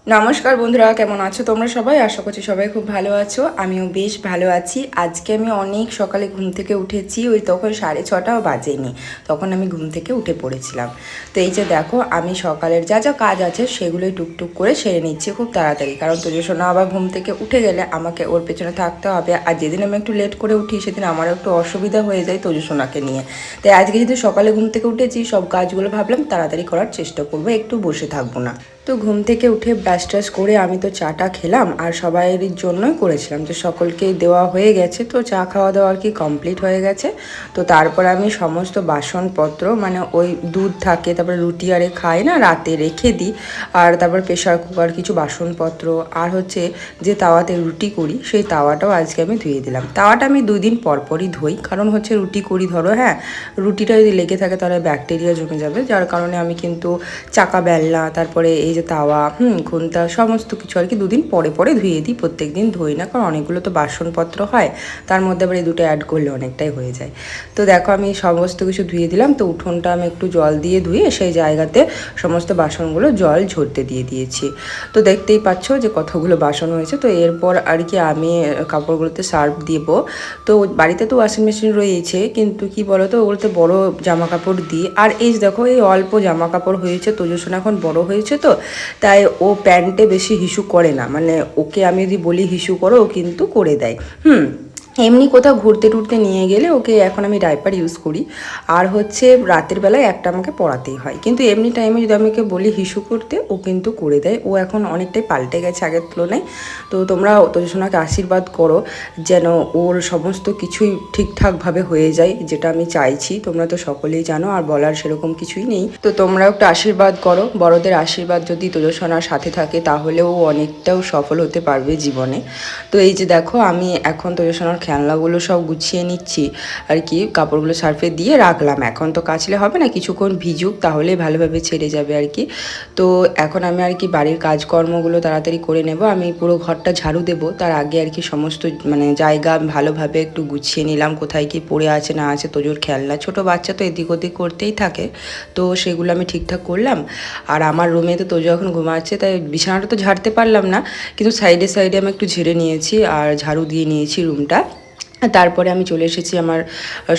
নমস্কার বন্ধুরা, কেমন আছো তোমরা সবাই? আশা করছি সবাই খুব ভালো আছো। আমিও বেশ ভালো আছি। আজকে আমি অনেক সকালে ঘুম থেকে উঠেছি, ওই তখন 6:30ও বাজেনি, তখন আমি ঘুম থেকে উঠে পড়েছিলাম। তো এই যে দেখো, আমি সকালের যা যা কাজ আছে সেগুলোই টুকটুক করে সেরে নিচ্ছি খুব তাড়াতাড়ি, কারণ তোজসোনা আবার ঘুম থেকে উঠে গেলে আমাকে ওর পেছনে থাকতে হবে। আর যেদিন আমি একটু লেট করে উঠি সেদিন আমারও একটু অসুবিধা হয়ে যায় তোজসোনাকে নিয়ে। তাই আজকে যেহেতু সকালে ঘুম থেকে উঠেছি, সব কাজগুলো ভাবলাম তাড়াতাড়ি করার চেষ্টা করবো, একটু বসে থাকবো না। তো ঘুম থেকে উঠে ব্রাশ ট্রাশ করে আমি তো চাটা খেলাম, আর সবাইয়ের জন্যই করেছিলাম, যে সকলকেই দেওয়া হয়ে গেছে। তো চা খাওয়া দাওয়া আর কি কমপ্লিট হয়ে গেছে। তো তারপর আমি সমস্ত বাসনপত্র, মানে ওই দুধ থাকে, তারপরে রুটি আরে খাই না, রাতে রেখে দিই। আর তারপর প্রেশার কুকার কিছু বাসনপত্র, আর হচ্ছে যে তাওয়াতে রুটি করি সেই তাওয়াটাও আজকে আমি ধুয়ে দিলাম। তাওয়াটা আমি 2 দিন পরই ধুই, কারণ হচ্ছে রুটি করি ধরো, হ্যাঁ, রুটিটা যদি লেগে থাকে তাহলে ব্যাকটেরিয়া জমে যাবে, যার কারণে আমি কিন্তু চাকা বেলনা, তারপরে এই যে তাওয়া, খুন্তা, সমস্ত কিছু আর কি 2 দিন পরে ধুয়ে দিই। প্রত্যেক দিন ধুই না, কারণ অনেকগুলো তো বাসনপত্র হয়, তার মধ্যে আবার এই দুটো অ্যাড করলে অনেকটাই হয়ে যায়। তো দেখো আমি সমস্ত কিছু ধুয়ে দিলাম। তো উঠোনটা আমি একটু জল দিয়ে ধুয়ে সেই জায়গাতে সমস্ত বাসনগুলো জল ঝরতে দিয়ে দিয়েছি। তো দেখতেই পাচ্ছ যে কতগুলো বাসন হয়েছে। তো এরপর আর কি আমি কাপড়গুলোতে সার্ফ দিব। তো বাড়িতে তো ওয়াশিং মেশিন রয়েছে, কিন্তু কি বলো তো, ওগুলোতে বড় জামা কাপড় দিই। আর এই দেখো, এই অল্প জামা কাপড় হয়েছে, তোজসোনা এখন বড় হয়েছে, তো তাই ও প্যান্টে বেশি হিসু করে না, মানে ওকে আমি যদি বলি হিসু করো, ও কিন্তু করে দেয়। এমনি কোথাও ঘুরতে টুরতে নিয়ে গেলে ওকে এখন আমি ডাইপার ইউজ করি। আর হচ্ছে রাতের বেলায় একটা আমাকে পরাতেই হয়, কিন্তু এমনি টাইমে যদি আমি ওকে বলি হিসু করতে, ও কিন্তু করে দেয়। ও এখন অনেকটাই পাল্টে গেছে আগের তুলনায়। তো তোমরা তোজসোনাকে আশীর্বাদ করো যেন ওর সমস্ত কিছুই ঠিকঠাকভাবে হয়ে যায়, যেটা আমি চাইছি। তোমরা তো সকলেই জানো, আর বলার সেরকম কিছুই নেই। তো তোমরাও একটু আশীর্বাদ করো। বড়দের আশীর্বাদ যদি তোজসোনার সাথে থাকে, তাহলেও অনেকটাও সফল হতে পারবে জীবনে। তো এই যে দেখো, আমি এখন তোজসোনার খেলনাগুলো সব গুছিয়ে নিচ্ছি আর কি, কাপড়গুলো সার্ফে দিয়ে রাখলাম। এখন তো কাচলে হবে না, কিছুক্ষণ ভিজুক, তাহলে ভালোভাবে ছেড়ে যাবে আর কি। তো এখন আমি আর কি বাড়ির কাজকর্মগুলো তাড়াতাড়ি করে নেব। আমি পুরো ঘরটা ঝাড়ু দেবো, তার আগে আর কি সমস্ত মানে জায়গা ভালোভাবে একটু গুছিয়ে নিলাম, কোথায় কি পড়ে আছে না আছে। তোজোর খেলনা, ছোটো বাচ্চা তো এদিক ওদিক করতেই থাকে, তো সেগুলো আমি ঠিকঠাক করলাম। আর আমার রুমে তো তোজো এখন ঘুমাচ্ছে, তাই বিছানাটা তো ঝাড়তে পারলাম না, কিন্তু সাইডে সাইডে আমি একটু ঝেড়ে নিয়েছি আর ঝাড়ু দিয়ে নিয়েছি রুমটা। তারপরে আমি চলে এসেছি আমার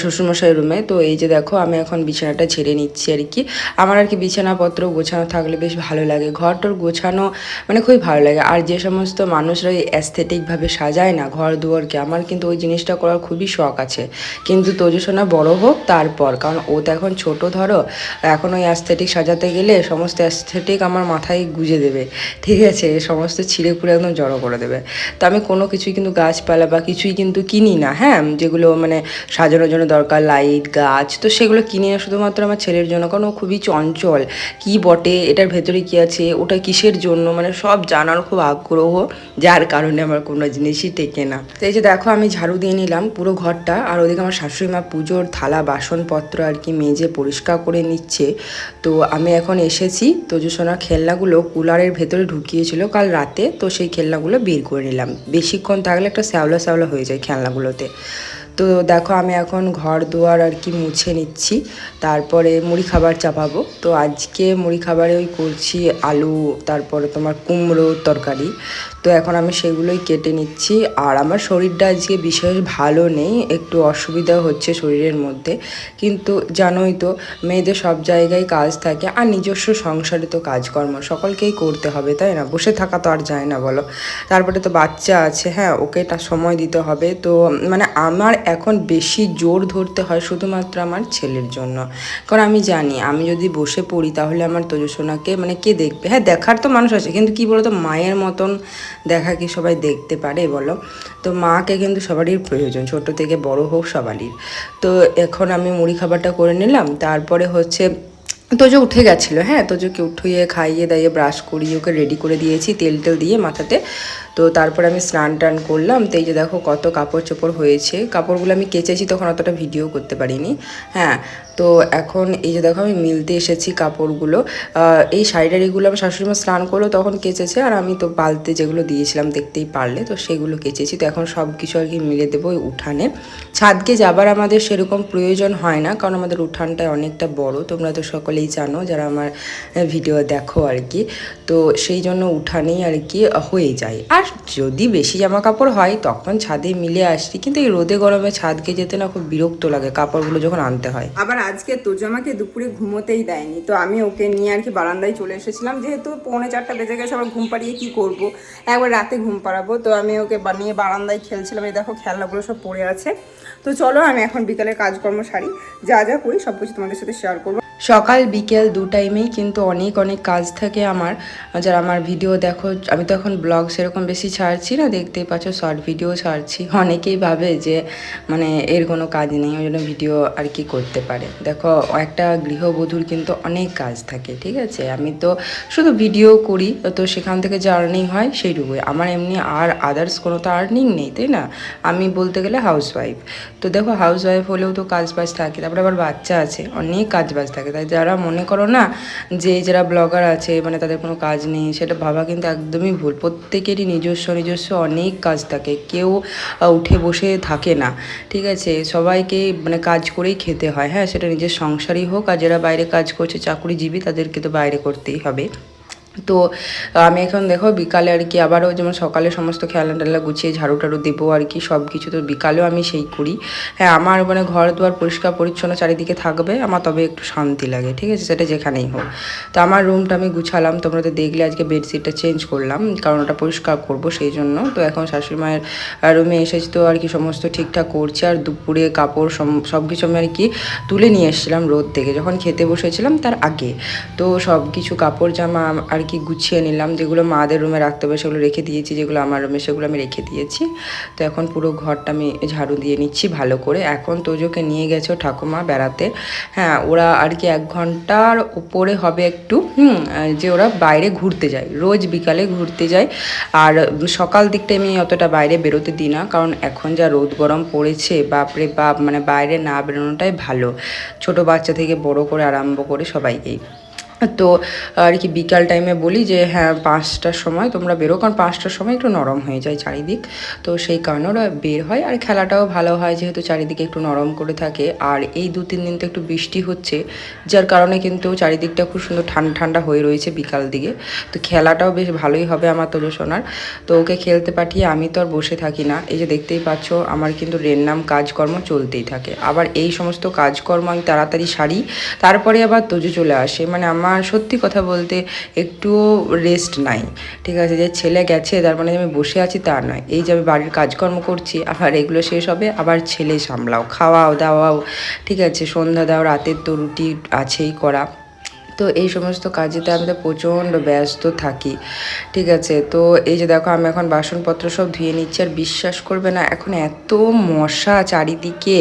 শ্বশুরমশাইয়ের রুমে। তো এই যে দেখো, আমি এখন বিছানাটা ঝেড়ে নিচ্ছি আর কি। আমার আর কি বিছানাপত্র গোছানো থাকলে বেশ ভালো লাগে, ঘরটর গোছানো মানে খুবই ভালো লাগে। আর যে সমস্ত মানুষরা এই অ্যাস্থেটিকভাবে সাজায় না ঘর দুয়ারকে, আমার কিন্তু ওই জিনিসটা করার খুবই শখ আছে। কিন্তু তোজসোনা বড় হোক তারপর, কারণ ও তো এখন ছোট ধরো, এখন ওই অ্যাস্থেটিক সাজাতে গেলে সমস্ত অ্যাস্থেটিক আমার মাথায় গুঁজে দেবে, ঠিক আছে, সমস্ত ছিঁড়ে খুঁড়ে একদম জড়ো করে দেবে। তো আমি কোনো কিছুই কিন্তু গাছপালা বা কিছুই কিন্তু কিনি না, হ্যাঁ, যেগুলো মানে সাজানোর জন্য দরকার, লাইট গাছ, তো সেগুলো কিনি না শুধুমাত্র আমার ছেলের জন্য, কারণ ও খুবই চঞ্চল। কি বটে, এটার ভেতরে কী আছে, ওটা কিসের জন্য, মানে সব জানার খুব আগ্রহ, যার কারণে আমার কোনো জিনিসই টেকে না। তো এই যে দেখো, আমি ঝাড়ু দিয়ে নিলাম পুরো ঘরটা, আর ওদিকে আমার শাশুড়ি মা পুজোর থালা বাসনপত্র আর কি মেজে পরিষ্কার করে নিচ্ছে। তো আমি এখন এসেছি, তোজসোনার খেলনাগুলো কুলারের ভেতরে ঢুকিয়েছিল কাল রাতে, তো সেই খেলনাগুলো বের করে নিলাম। বেশিক্ষণ থাকলে একটা শ্যাওলা শ্যাওলা হয়ে যায় খেলনাগুলোতে। তো দেখো, আমি এখন ঘর দুয়ার আর কি মুছে নিচ্ছি, তারপরে মুড়ি খাবার চাপাবো। তো আজকে মুড়ি খাবারে ওই করছি আলু, তারপরে তোমার কুমড়োর তরকারি। তো এখন আমি সেগুলোই কেটে নিচ্ছি। আর আমার শরীরটা আজকে বিশেষ ভালো নেই, একটু অসুবিধা হচ্ছে শরীরের মধ্যে, কিন্তু জানোই তো মেয়েদের সব জায়গায় কাজ থাকে, আর নিজস্ব সংসারে তো কাজকর্ম সকলকেই করতে হবে, তাই না, বসে থাকা তো আর যায় না বলো। তারপরে তো বাচ্চা আছে, হ্যাঁ, ওকে তার সময় দিতে হবে। তো মানে আমার এখন বেশি জোর ধরতে হয় শুধুমাত্র আমার ছেলের জন্য, কারণ আমি জানি আমি যদি বসে পড়ি তাহলে আমার তোজসোনাকে মানে কে দেখবে। হ্যাঁ, দেখার তো মানুষ আছে, কিন্তু কী বলো তো, মায়ের মতন দেখা কি সবাই দেখতে পারে বলো। তো মাকে কিন্তু সবারই প্রয়োজন, ছোট থেকে বড় হোক সবারই। তো এখন আমি মুড়ি খাবারটা করে নিলাম, তারপরে হচ্ছে তোজো উঠে গেছিলো, হ্যাঁ, তোজোকে উঠিয়ে খাইয়ে দাইয়ে ব্রাশ করিয়ে ওকে রেডি করে দিয়েছি তেল টেল দিয়ে মাথাতে। তো তারপর আমি স্নান টান করলাম। তো এই যে দেখো কত কাপড় চোপড় হয়েছে, কাপড়গুলো আমি কেচেছি তখন অতটা ভিডিও করতে পারিনি, হ্যাঁ। তো এখন এই যে দেখো আমি মিলতে এসেছি কাপড়গুলো। এই শাড়িটারিগুলো আমার শাশুড়িমা স্নান করলো তখন কেচেছে, আর আমি তো বালতি যেগুলো দিয়েছিলাম দেখতেই পারলে, তো সেগুলো কেচেছি। তো এখন সব কিছু আর কি মিলে দেবো ওই উঠানে। ছাদকে যাবার আমাদের সেরকম প্রয়োজন হয় না, কারণ আমাদের উঠানটা অনেকটা বড়, তোমরা তো সকলেই জানো যারা আমার ভিডিও দেখো আর কি। তো সেই জন্য উঠানেই আর কি হয়ে যায়। আর যদি বেশি জামা কাপড় হয় তখন ছাদে মিলে আসি, কিন্তু এই রোদে গরমে ছাদকে যেতে না খুব বিরক্ত লাগে কাপড়গুলো যখন আনতে হয়। আবার আজকে তোজো আমাকে দুপুরে ঘুমোতেই দেয়নি, তো আমি ওকে নিয়ে আর কি বারান্দায় চলে এসেছিলাম, যেহেতু 3:45 বেজে গেছে, আবার ঘুম পাড়িয়ে কী করবো, একবার রাতে ঘুম পাড়াবো। তো আমি ওকে নিয়ে বারান্দায় খেলছিলাম, এই দেখো খেলনাগুলো সব পড়ে আছে। তো চলো আমি এখন বিকালের কাজকর্ম সারি, যা যা করি সব কিছু তোমাদের সাথে শেয়ার করবো। সকাল বিকেল দু টাইমেই কিন্তু অনেক অনেক কাজ থাকে আমার। যারা আমার ভিডিও দেখো, আমি তো এখন ব্লগ সেরকম বেশি ছাড়ছি না, দেখতেই পাচ্ছ শর্ট ভিডিও ছাড়ছি। অনেকেই ভাবে যে মানে এর কোনো কাজ নেই, ওই জন্য ভিডিও আর কি করতে পারে। দেখো একটা গৃহবধূর কিন্তু অনেক কাজ থাকে, ঠিক আছে। আমি তো শুধু ভিডিও করি, তো সেখান থেকে যে আর্নিং হয় সেইটুকুই আমার, এমনি আর আদার্স কোনো তো আর্নিং নেই, তাই না। আমি বলতে গেলে হাউসওয়াইফ। তো দেখো হাউসওয়াইফ হলেও তো কাজ বাজ থাকে, তারপরে আবার বাচ্চা আছে, অনেক কাজ বাজ থাকে। তাই যারা মনে করো না যে যারা ব্লগার আছে মানে তাদের কোনো কাজ নেই, সেটা ভাবা কিন্তু একদমই ভুল। প্রত্যেকেরই নিজস্ব নিজস্ব অনেক কাজ থাকে, কেউ উঠে বসে থাকে না, ঠিক আছে। সবাইকে মানে কাজ করেই খেতে হয়, হ্যাঁ, সেটা নিজের সংসারই হোক, আর যারা বাইরে কাজ করছে চাকুরিজীবী তাদেরকে তো বাইরে করতেই হবে। তো আমি এখন দেখো বিকালে আর কি আবারও যেমন সকালে সমস্ত খেলনা টেলনা গুছিয়ে ঝাড়ু টাড়ু দেবো আর কি সব কিছু, তো বিকালেও আমি সেই করি। হ্যাঁ, আমার মানে ঘর দুয়ার পরিষ্কার পরিচ্ছন্ন চারিদিকে থাকবে আমার, তবে একটু শান্তি লাগে, ঠিক আছে, সেটা যেখানেই হোক। তো আমার রুমটা আমি গুছালাম, তোমরা তো দেখলে আজকে বেডশিটটা চেঞ্জ করলাম, কারণ ওটা পরিষ্কার করবো সেই জন্য। তো এখন শাশুড়ি মায়ের রুমে এসেছি, তো আর কি সমস্ত ঠিকঠাক করছি। আর দুপুরে কাপড় সব কিছু আমি আর কি তুলে নিয়ে এসেছিলাম রোদ থেকে, যখন খেতে বসেছিলাম তার আগে। তো সব কিছু কাপড় জামা আর কি গুছিয়ে নিলাম, যেগুলো মাদের রুমে রাখতে হবে সেগুলো রেখে দিয়েছি, যেগুলো আমার রুমে সেগুলো আমি রেখে দিয়েছি। তো এখন পুরো ঘরটা আমি ঝাড়ু দিয়ে নিচ্ছি ভালো করে। এখন তোজোকে নিয়ে গেছে ঠাকুমা বেড়াতে। হ্যাঁ, ওরা আর কি 1 ঘন্টার উপরে হবে একটু, যে ওরা বাইরে ঘুরতে যায়, রোজ বিকালে ঘুরতে যায়। আর সকাল দিকটা আমি অতটা বাইরে বেরোতে দিই না, কারণ এখন যা রোদ গরম পড়েছে বাপরে বাপ, মানে বাইরে না বেরোনোটাই ভালো, ছোট বাচ্চা থেকে বড় করে আরম্ভ করে সবাইকেই। তো আর কি বিকাল টাইমে বলি যে হ্যাঁ 5টার সময় তোমরা বেরো, কারণ 5টার সময় একটু নরম হয়ে যায় চারিদিক, তো সেই কারণে ওরা বের হয়। আর খেলাটাও ভালো হয় যেহেতু চারিদিকে একটু নরম করে থাকে। আর এই 2-3 দিন তো একটু বৃষ্টি হচ্ছে, যার কারণে কিন্তু চারিদিকটা খুব সুন্দর ঠান্ডা ঠান্ডা হয়ে রয়েছে বিকাল দিকে। তো খেলাটাও বেশ ভালোই হবে আমার তোজো সোনার। তো ওকে খেলতে পাঠিয়ে আমি তো আর বসে থাকি না, এই যে দেখতেই পাচ্ছ আমার কিন্তু রেন্নাম কাজকর্ম চলতেই থাকে। আবার এই সমস্ত কাজকর্ম আমি তাড়াতাড়ি সারি, তারপরে আবার তোজো চলে আসে, মানে আমার সত্যি কথা বলতে একটুও রেস্ট নাই, ঠিক আছে। যে ছেলে গেছে তার মানে আমি বসে আছি তা নয়, এই যে আমি বাড়ির কাজকর্ম করছি, আবার এগুলো শেষ হবে আবার ছেলে সামলাও, খাওয়াও দাওয়াও, ঠিক আছে, সন্ধ্যা দাও, রাতের তো রুটি আছেই করা। তো এই সমস্ত কাজেতে আমি তো প্রচণ্ড ব্যস্ত থাকি, ঠিক আছে। তো এই যে দেখো আমি এখন বাসনপত্র সব ধুয়ে নিচ্ছি, আর বিশ্বাস করবে না এখন এত মশা চারিদিকে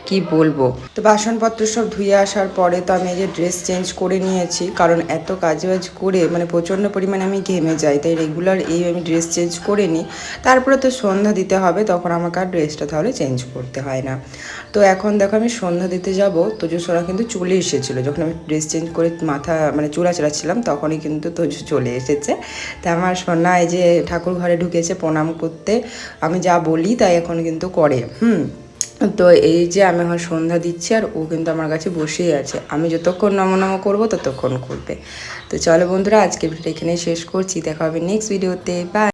কি বলবো। তো বাসনপত্র সব ধুয়ে আসার পরে তো আমি এই যে ড্রেস চেঞ্জ করে নিয়েছি, কারণ এত কাজবাজ করে মানে প্রচণ্ড পরিমাণে আমি ঘেমে যাই, তাই রেগুলার এই আমি ড্রেস চেঞ্জ করে নিই। তারপরে তো সন্ধ্যা দিতে হবে, তখন আমাকে আর ড্রেসটা তাহলে চেঞ্জ করতে হয় না। তো এখন দেখো আমি সন্ধ্যা দিতে যাব, তোজো সোনা কিন্তু চলে এসেছিলো, যখন আমি ড্রেস চেঞ্জ করে মাথা মানে চুলা চালাচ্ছিলাম তখনই কিন্তু তোজো চলে এসেছে। তা আমার সোনা এই যে ঠাকুর ঘরে ঢুকেছে প্রণাম করতে, আমি যা বলি তাই এখন কিন্তু করে। তো এই যে আমি এখন সন্ধ্যা দিচ্ছি, আর ও কিন্তু আমার কাছে বসেই আছে, আমি যতক্ষণ নম নম করবো ততক্ষণ করবে। তো চলো বন্ধুরা, আজকে ভিডিওটা এখানেই শেষ করছি, দেখা হবে নেক্সট ভিডিওতে, বাই।